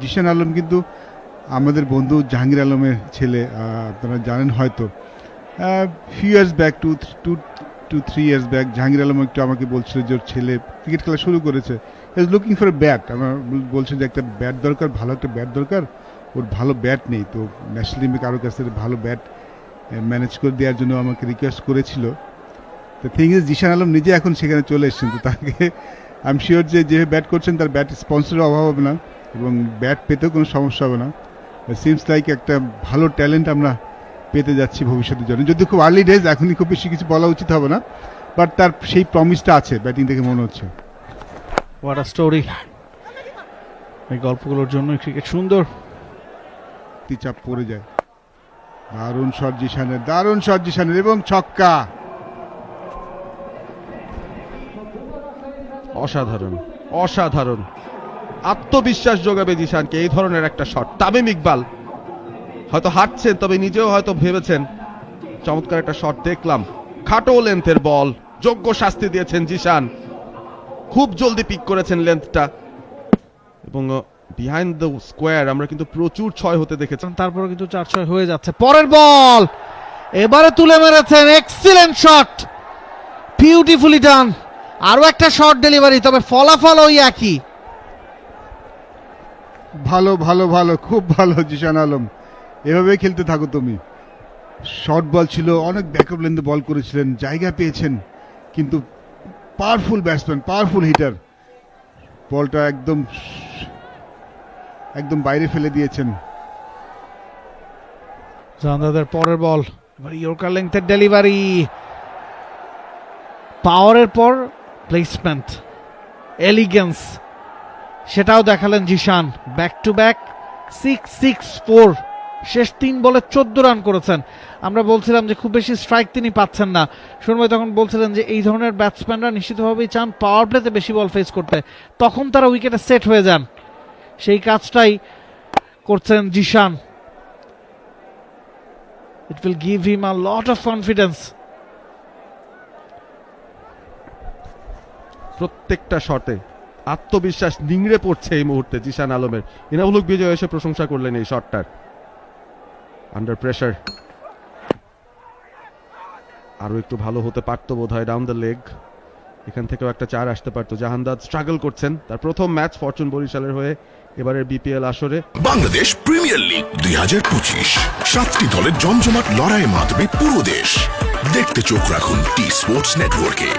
জিশান আলম কিন্তু আমাদের বন্ধু জাহাঙ্গীর আলমের ছেলে, আপনারা জানেন হয়তো। Few years back, two three years back Jahangir Alam একটু আমাকে বলছিল যে ওর ছেলে ক্রিকেট খেলা শুরু করেছে, is looking for a bat. আমার বলছে যে একটা ব্যাট দরকার, ভালো একটা ব্যাট দরকার, ওর ভালো ব্যাট নেই, তো ন্যাশনাল টিমে কারোর কাছ থেকে ভালো ব্যাট ম্যানেজ করে দেওয়ার জন্য আমাকে রিকোয়েস্ট করেছিল। তো থিং ইজ জিশান আলম নিজে এখন সেখানে চলে এসেছেন, তো তাকে আই এম শিওর যে ব্যাট করছেন তার ব্যাট স্পন্সরের অভাব হবে না এবং ব্যাট পেতেও কোনো সমস্যা হবে না। সিমস লাইক একটা ভালো ট্যালেন্ট আমরা পেতে যাচ্ছি ভবিষ্যতের জন্য, যদি খুব আর্লি ডেজ, এখনই খুব বেশি কিছু বলা উচিত হবে না, বাট তার সেই প্রমিসটা আছে ব্যাটিং দেখে মনে হচ্ছে। What a story! এই গল্পগুলোর জন্য ক্রিকেট সুন্দর। চাপ পড়ে যায়, দারুণ শট জিশানের এবং ছক্কা। অসাধারণ আত্মবিশ্বাস যোগাবে জিশানকে এই ধরনের একটা শট। তামিম ইকবাল হয়তো হাঁটছেন, তবে নিজেও হয়তো ভেবেছেন চমৎকার একটা শট দেখলাম। খাটো লেন্থের বল, যোগ্য শাস্তি দিয়েছেন জিশান, খুব জলদি পিক করেছেন লেন্থটা, এবং বিহাইন্ড দ্য স্কোয়ার আমরা কিন্তু প্রচুর ছয় হতে দেখেছি, তারপরে কিন্তু 4-6 হয়ে যাচ্ছে। পরের বল এবারে তুলে মেরেছেন, এক্সিলেন্ট শট, বিউটিফুলি ডান। আরো একটা শট ডেলিভারি, তবে ফলাফল ওই একই। ভালো খুব ভালো জিশান আলম, এভাবেই খেলতে থাকো তুমি। শর্ট বল ছিল, অনেক ব্যাকআপ লেন্থে বল করেছিলেন, জায়গা পেয়েছেন, কিন্তু পাওয়ারফুল ব্যাটসম্যান, পাওয়ারফুল হিটার, বলটা একদম বাইরে ফেলে দিয়েছেন। জানদাদের পরের বল, এবার ইয়র্কার লেন্থের ডেলিভারি, পাওয়ারের পর প্লেসমেন্ট, এলিগেন্স, সেটাও দেখালেন জিশান। ব্যাক টু ব্যাক 6-6-4, শেষ 3 বলে 14 রান করেছেন। আমরা বলছিলাম যে খুব বেশি স্ট্রাইক তিনি পাচ্ছেন না, শুনবে তখন বলছিলেন যে এই ধরনের ব্যাটসম্যানরা নিশ্চিতভাবেই চান পাওয়ার প্লেতে বেশি বল ফেস করতে, তখন তারা উইকেটে সেট হয়ে যান। সেই কাজটাই করছেন Zeeshan. It will give him a lot of confidence. প্রত্যেকটা শটে আত্মবিশ্বাস নিংড়ে পড়ছে এই মুহূর্তে জিশান আলমের। ইনামুল বিজয় এসে প্রশংসা করলেন এই শটটার। আন্ডার প্রেসার আরো একটু ভালো হতে পারতো বোধহয়, ডাউন দ্য লেগ, এখান থেকেও একটা 4 আসতে পারতো। জাহানদাদ স্ট্রাগল করছেন, তার প্রথম ম্যাচ ফরচুন বরিশালের হয়ে এবারের বিপিএল আসরে। বাংলাদেশ প্রিমিয়ার লিগ 2025, 7টি দলের জমজমাট লড়াইয়ের মাধ্যমে পুরো দেশ দেখতে চোখ রাখুন টি স্পোর্টস নেটওয়ার্কে।